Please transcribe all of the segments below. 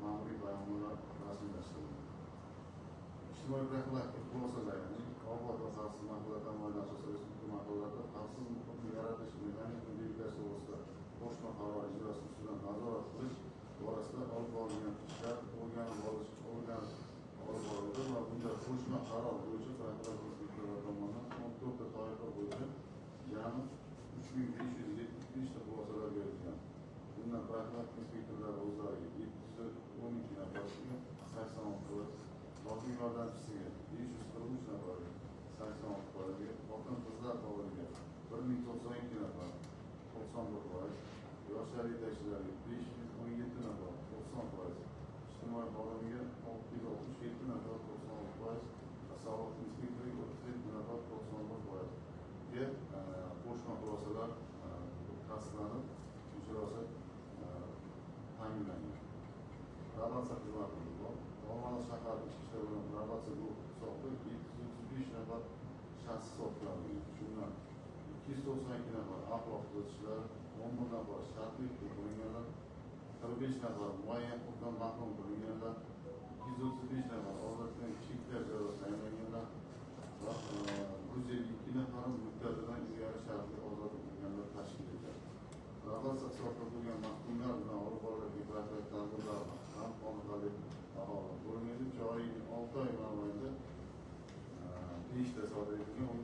ma'muriy bayonotlar rasmiylashtirildi. İçtimai profilaktik xulosalarning obod va xavfsiz mahsulotlar tamoyildan asosiy respublika mahsulotlarda xavfsiz muhitni yaratish mexanizmi belgilash to'g'risida qo'shma qaror ijrosi ustidan nazorat qilish borasida olib borilgan ishlar o'rganib borildi va bunda qo'shma qaror bo'yicha profilaktik inspektorlar tomonidan 14 ta toifa bo'yicha jami 3575 ta xulosalar berilgan. Bundan profilaktik inspektorlar o'zlariga 712 nafarga 86%, hokim yordamchisiga 543 nafarga 86%, xotin qizlar faoliga 1092 nafar 91%, yoshlar yetakchilariga 517 nafar 90%, ijtimoiy xodimiga 667 nafar 96%, sog'liq inspektoriga 37 nafar 91% ga qo'shma xulosalar tasdiqlanib ijrosi ta'minlangan. Probatsiya xizmati bor. Olmaliq shahar ichki ishlar bilan probatsiya guruhi hisobida 735 nafar shaxs hisobga olingan. Shundan 292 nafar axloq buzuvchilar, 11 nafar shartli qilinganlar, 45 nafar muayyan huquqdan mahrum qilinganlar, 235 nafar ozodlikdan cheklash jazosi tayinlanganlar va 152 nafar muddatidan ilgari shartli ozod qilinganlar tashkil etiladi. Probatsiya hisobida bo'lgan mahkumlar bilan olib boriladigan profilaktik tadbirlar ham qoniqarli aholi bo'lmaydi. Joriy 6 oy mobaynida 5 ta sodir etilgan,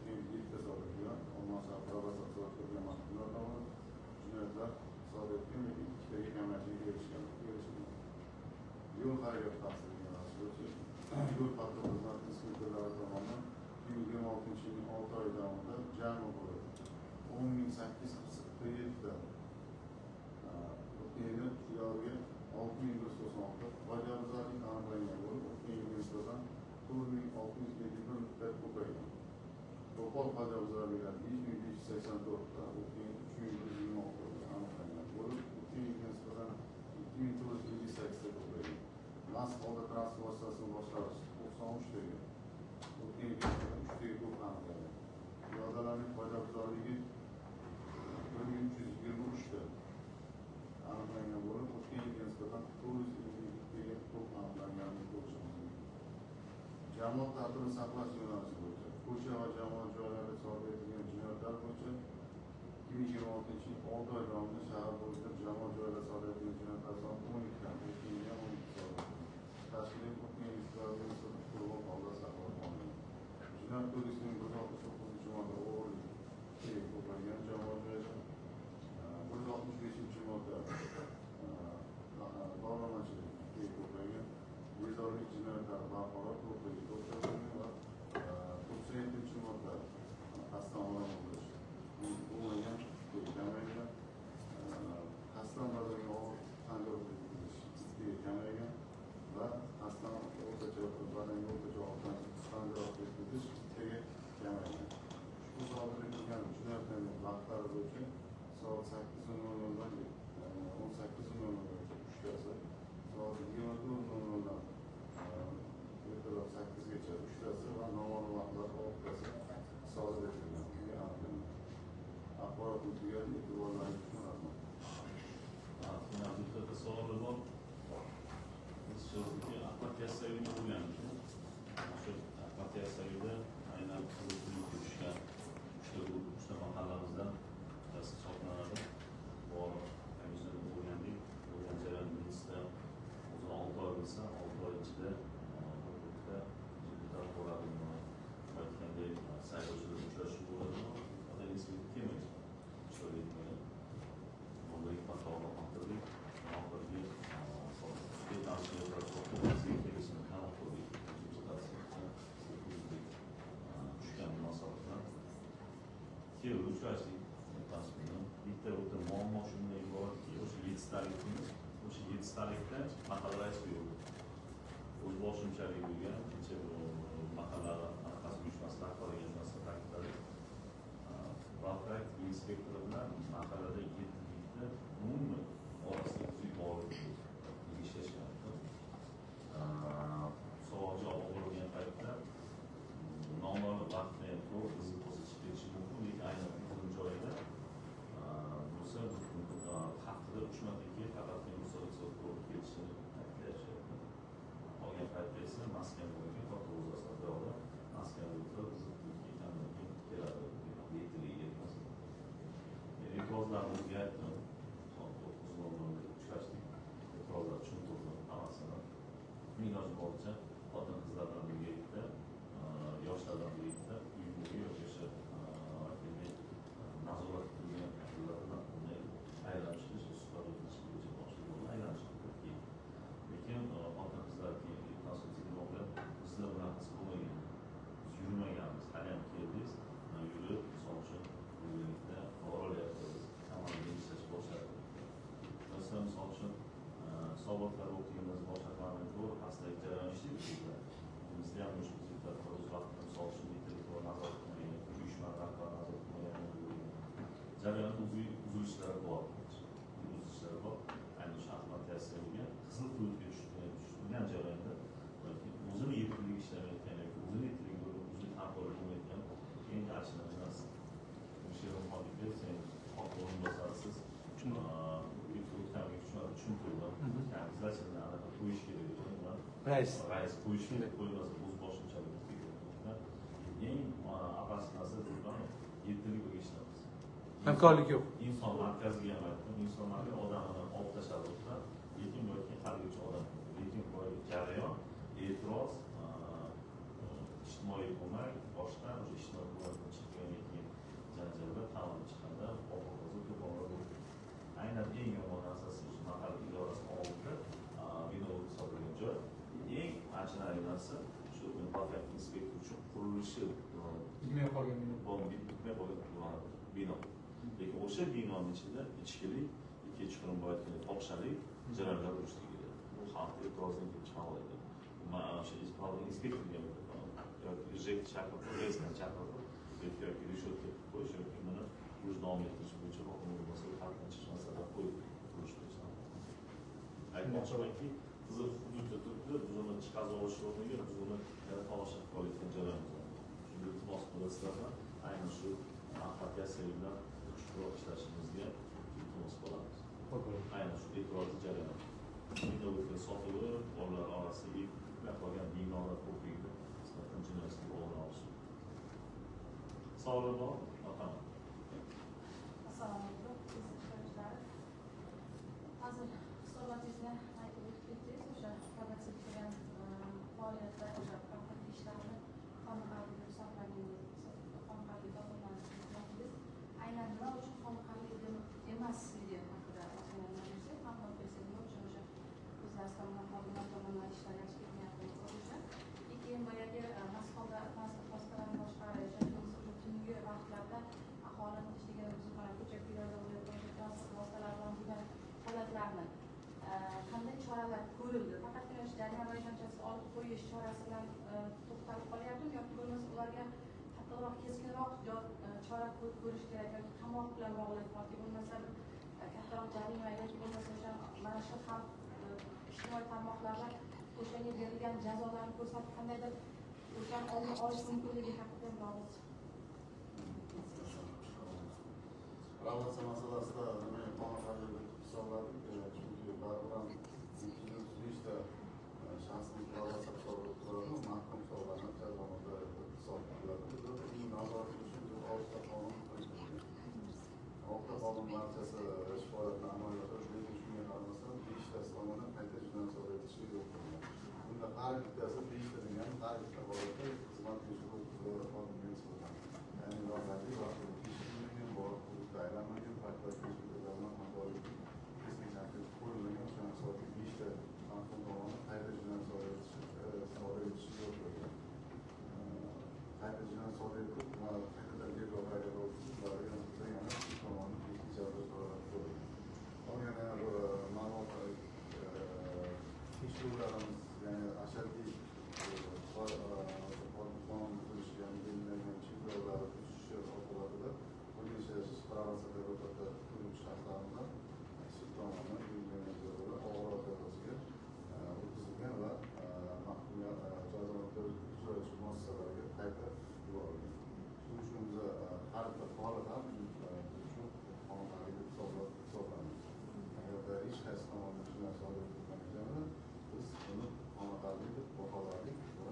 7 ta sodir etilgan. Olmaliq shahar probatsiya hisobida bo'lgan mahkumlar tomonidan jinoyatlar sodir etgan va 2 taga kamayishga erishgan. Yo'l harakati xavfsizligi bo'yicha yo'l patrul xizmati inspektorlari tomonidan 2026-yilning 6 oyi davomida jami bo'lib 10.847 ta o'tgan yili ularga 6.196 bajaruzarlik aniqlangan bo'lib, o'tgan yilga nisbatan 4.671 muddat ko'paygan. To'pol bajaruzarliklar 5.584 ta, o'tgan yil 3.126 ta aniqlangan bo'lib, o'tgan yilga nisbatan 2.458 ta ko'paygan. Mast holda transport vositasini boshqarish 93 taga, o'tgan yilga nisbatan 3 taga ko'p aniqlangan. Piyodalarning bajaruzarligi 1323 ta aniqlangan bo'lib, o'tgan yilga nisbatan 452 taga ko'p aniqlanganini ko'rishimiz mumkin. Jamoat tartibini saqlash yo'nalishi bo'yicha ko'cha va jamoat joylarida sodir etilgan jinoyatlar bo'yicha 2026-yil 6 oy davomida shahar bo'yicha jamoat joylarida sodir etilgan jinoyatlar soni 12 dan, o'tgan yilga 12 sodir etilgan. Tashkil etib o'tgan yillarga nisbatan qurbon holda saqlab qolingan. Jinoyat kodeksining 169-modda o'g'irlik ko'paygan, jamoat joyida 165-modda bog'lamachilik ko'paygan, bezorilik jinoyatlari barqaror to'xtaga to'xtatilgan va 97-modda qasddan odam o'ldirish bo'lmagan, kamaygan, qasddan badanga og'ir tan jarohati yetkazish kamaygan va qasddan o'rtacha badanga o'rtacha og'ir tan jarohati yetkazish kamaygan. Ushbu sodir etilgan jinoyatlarning vaqtlari bo'yicha soat 8:00 dan 18:00gacha 3 tasi, soat 24:00 dan ertalab 8gacha 3 tasi va noma'lum vaqtlar 6 tasi sodir etilgan. Axborot tugadi, e'tiborlaringiz uchun rahmat. Bitta savol bor. Biz Ahmad Yassaviyni o'rgandik. Shu Ahmad Yassaviyda aynan qiziqlik tushgan uchta mahallamizdan bittasi hisoblanadi. Bor komisiyani o'rgandik. O'rgan jarayonimizda o'zi 6 oy bo'lsa, 6 oy ichida hududda deputat bo'ladimi? Aytgandek, saylovchilar uchrashuv bo'ladimi? Ada inspektor kelmaydi. Ishlayotgan. Bunday patolog haqida oxirgi tushgan munosabatlar kelib uchrashdik. Bitta o'ta muammo shunday borki, o'sha 7talikda mahalla raisi yo'q. O'z boshimchalik bo'lgan, kecha mahalla xalq uyushmasi rahbariga ta'kidladi. Profilaktik inspektor bilan mahallada 7 umuman orasida tuzuk bog'liq ishlashmayapti. Savol javob bo'lgan paytda noma'lum vaqtda to'g'ri qiziq bo'lsa chiqib ketishi mumkin, lekin aynan butun joyida bo'lsa haftada 3 marta kelib faqat ruxsat ko'rib ketishi sohasidagi jarayon ishlaydi. Bizda ham o'sha o'z vaqtida misol uchun intellektual nazorat qilmagan, uyushma rahbari nazorat qilmagan jarayonda uzilishlari bor. Uzilishlari bor. Ayni o'sha Ahmad Yassirga qizil ko'rikka tushgan jarayonda o'zini yetkazib ishlamayotgan yoki o'zini o'zini hamkorlik qilmayotgan eng achinarli narsa. Sherim Xolibek, sen xalq o'rinbosarisiz. Tushuntirdim. Bizlar anaqa qo'yish kerak ekan. Rais qo'yish kerak, qo'ymasa o'z boshimchalik kerak. Eng asosiy narsa bizdan yettalik bo'lib ishlaymiz. Hamkorlik yo'q. Inson markaziga ham aytdim, inson markazi odamni olib tashlab o'tgan, lekin yoki haligacha odam, lekin bu jarayon, e'tiroz, ijtimoiy ko'mak, boshqa o'sha ijtimoiy ko'makdan chiqqan keyin janjallar tamom chiqadi, ovozi to'polon bo'ladi. Aynan eng yomon narsasi shu mahalla idorasi oldida bino sotilgan joy. Eng achinarli narsa shu muvaffaqiyat inspektor uchun qurilishi Bitmay qolgan bino. Lekin o'sha binoning ichida ichkilik, kechqurun bo'layotgan fohishalik jarayonlar uyushtirilgan. Bu xalqni e'tirozidan kelib chiqariladi. Mana o'sha inspektorga yoki JEK chaqirib, reysdan chaqirib, yoki rishotka qo'yish yoki buni o'z davom ettirish bo'yicha hokim o'rinbosari xalqdan chiqqan sabab qo'yib qurish bo'yicha. Aytmoqchimanki, Qizil hududda turibdi, biz uni chiqazib olish o'rniga biz uni tomosha qilib olayotgan jarayonimiz bor. Shunga iltimos qilasizlarmi? Aynan shu Ahmad Yassir bilan kuchliroq ishlashimizga iltimos qilamiz. Aynan shu e'tirozli jarayon. Bino o'tgan sotilib, bolalar orasida yutmay qolgan binolar ko'pligida nisbatan jinoyatchilik oldini olish. Savollar bor? Assalomu alaykum. Hozir hisobotingizni aytib o'tdingiz, o'sha qabatib turgan faoliyatda o'sha qanday ishlarni qoniqarli deb hisoblagansiz, qoniqarli topilmasingiz. Aynan nima uchun qoniqarli emasligi haqida aytganingizda ma'lumot bersangiz o'sha o'zlari tomonidan ishlar yaxshi ketmayapti o'sha. Keyin boyagi transport vositalarini boshqarish, tungi vaqtlarda aholini ishlagan ko'cha-ko'ylarda bo'layotgan transport vositalaridan bo'lgan holatlarni qanday choralar ko'rildi? Faqatgina o'sha jarima maydonchasi olib qo'yish chorasi bilan to'xtalib qolyaptimi yoki bo'lmasa ularga qattiqroq, keskinroq chora ko'rish kerak yoki qamoq bilan bog'liq yoki bo'lmasa kattaroq jarima yoki bo'lmasa o'sha mana shu xalq ijtimoiy tarmoqlarda o'shanga berilgan jazolarni ko'rsatib qandaydir o'shani oldini olish mumkinligi haqida ma'lumot. Promotsiya masalasida nima qoniqarli deb hisobladik, chunki baribir yuzta shaxsning promotsiya hisoblanib mahkum hisoblanib jazomada hisoblanadi. Eng nazorat qilish uchun oltita qonun qo'yilgan. Oltita qonun barchasi shikoyatni amalga oshirish, lekin shunga qaramasdan 5 tasi tomonidan qayta jinoyat etishga yo'l qo'yilgan. Bunda har bittasi 5 ta degani har bitta holatda xizmat qilishga qonunga nisbatan. Ya'ni ularning vaqtida bor, aylanmagan paytlarda hamkorlik keskin qo'yilmagan o'sha hisobga 5 ta mahkum tomonidan qayta jinoyat sodir etishga yo'l qo'yilgan. Qayta jinoyat sodir etib, qaytadan tergov qaytaga o'tkazishlarga nisbatan yana ikki tomonidan jazo choralari ko'rilgan. Yana ma'lumot tekshiruvlarimiz, ya'ni ashaddiy qonun buzilishi, belgilangan cheklovlar buzishi oqibatida bir necha promotsiya ro'yxatda turuvchi shaxslarni sud tomonidan belgilangan jazolar og'ir jazosiga o'tkazilgan va mahkumiyat jazoni ijro etish muassasalariga qayta yuborilgan. Shuning uchun biz har bir holat ham uchun qoniqarli deb hisoblanamiz. Agarda hech qaysi tomonidan jinoyat sodir etilmaganida biz buni qoniqarli deb baholadik va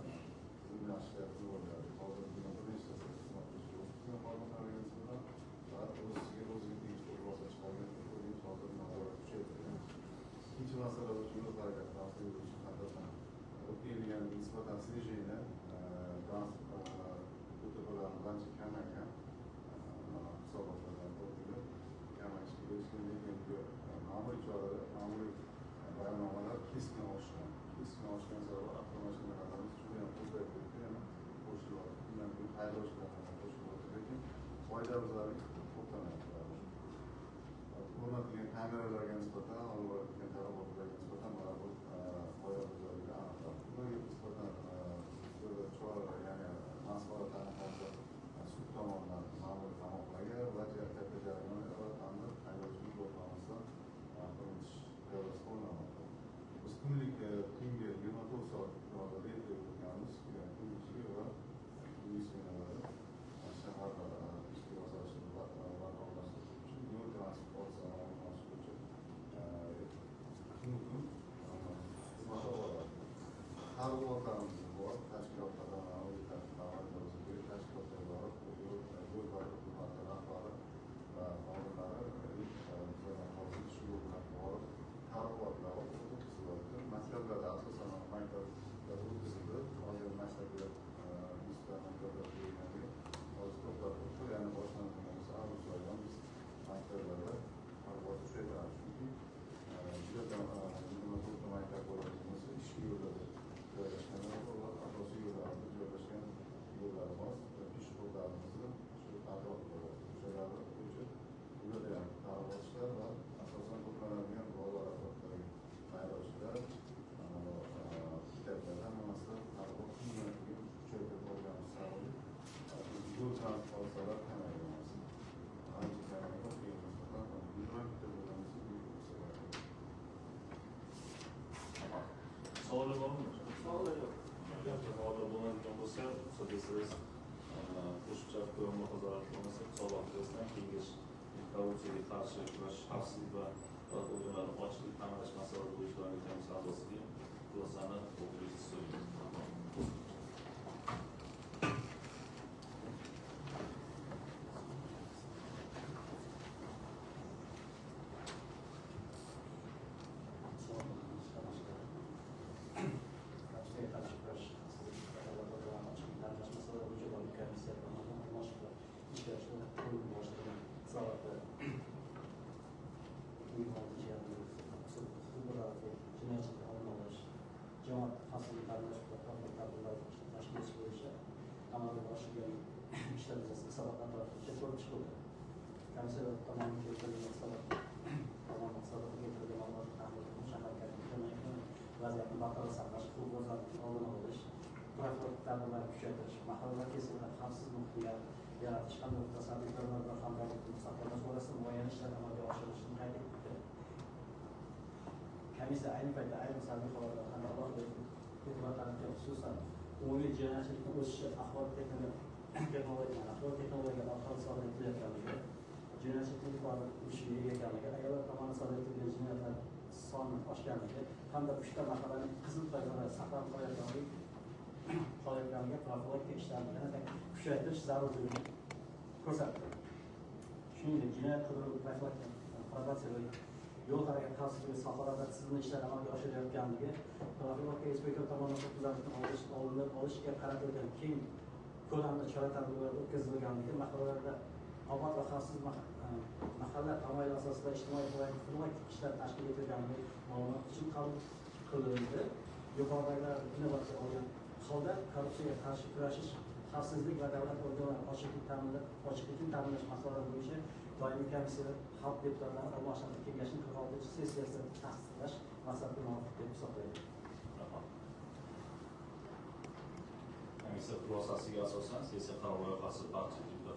bizning yaxshiliklarimiz bo'ladi. Hozir bir nechta xizmat qilishga xodimlarga nisbatan va o'ziga tegishli xulosa chiqargan hozir nazorat kuchaytirilgan. Ikkinchi masala o'sha yo'l harakati xavfsizligi haqiqatan o'tkazilgan nisbatan снижение o'talarni ancha kamaygan hisobotlardan ko'rilgan kamayishga erishgan, lekin ma'muriy choralar, ma'muriy bayonnomalar keskin oshgan sabab avtomashinalarimiz juda ham ko'payib ketdi, yana qo'shilyapti. Bundan keyin haydovchilarga qo'shilyapti, lekin qoidabuzarlik to'xtamayapti. O'rnatilgan kameralarga nisbatan, olib borilgan tarovatlarga nisbatan mana bu qoidabuzarliklar aniqlab kunlik tungi 24 soat reyd o'tkazamiz. Kun ichiga va kungi smenalari shahar ishga boshlashni barqarorlashtirish uchun yo'l transport sanoatini oshirish uchun kun targ'ibotlarimiz bor. Tashkilotlardan tashkilotlar bor. Yo'l rahbari va xodimlari shu bilan bor. Targ'ibotlar o'tkaziladi. Maktablarda asosan maktablarda o'tkazildi. Hozir maktablar maktablar qo'yilgan. Hozir to'xtatib turibdi. Ya'ni boshlangan bo'lsa, avgust oyidan biz maktablarda targ'ibot kuchaytiramiz. Chunki juda to'rtta maktab bo'ladigan bo'lsa, ishki yo'llarda joylashganlar bor. Asosiy yo'llarda joylashgan yo'llarimiz, peshxodlarimizni shu atrofda o'shalarni bo'yicha ularda ham targ'ibot ishlar va asosan to'planadigan bolalar atrofidagi haydovchilar, maktablar hammasida targ'ibot xizmatiga kuchaytirib olganimiz sababli yo'l transport hodisalari kamaygan. Ancha kamaygan, Savollar bormi? Savollar yo'q. Savollar bo'ladigan bo'lsa, so'raysiz. Qo'shimcha fikr muhozara qilmasa, savol berasizlar. Kengash korrupsiyaga qarshi kurash, xavfsizlik va organlarni ochiqlik ta'minlash masalalari bo'yicha doimiy komissiya a'zosiga xulosani o'qishni so'raymiz. jamoat xavfsizlik ta'minlash va tadbirlar tashkil etish bo'yicha amalga oshirilgan ishlar yuzasidan hisobotlar tarafdan ko'rib chiqildi. Komissiya tomonidan keltirilgan ma'lumotlar tahlil qilish, shahar vaziyatni barqaror saqlash, huquq oldini olish, profilaktik tadbirlarni kuchaytirish, mahalla kesimida xavfsiz muhit yaratish hamda mutasaddi idorlar bilan hamkorlikni saqlash borasida muayyan ishlar amalga oshirishni qayd etdi. Komissiya ayni paytda ayrim salbiy holatlar hamda alohida e'tibor qaratgan xususan umumiy jinoyatchilikni o'sishi axborot texnologiyalar orqali sodir etilayotganligi, jinoyatchilik yuqori urishga ega ekanligi, ayollar tomonidan sodir etilgan jinoyatlar soni oshganligi hamda uchta mahallaning qizil toifalar saqlanib qolayotganiga profilaktika ishlarini yanada kuchaytirish zarurligini ko'rsatdi. Shuningdek, jinoyat qidiruv probatsiya va yo'l harakati xavfsizligi sohalarida tizimli ishlar amalga oshirilayotganligi, profilaktika inspektori tomonidan oldini olishga qaratilgan keng ko'lamda chora-tadbirlar o'tkazilganligi, mahallalarda obod va xavfsiz mahalla tamoyili asosida ijtimoiy profilaktik ishlar tashkil etilganligi ma'lumot uchun qabul qilindi. Yuqoridagilar inovatsiya olgan holda korrupsiyaga qarshi kurashish, xavfsizlik va davlat organlari ochiqlikni ta'minlash masalalari bo'yicha doimiy komissiya xalq deputatlari almashinuv kengashining 46-sessiyasida tasdiqlash maqsadida muvofiq deb hisoblaydi. Komissiya xulosasiga asosan sessiya qarori loyihasi barcha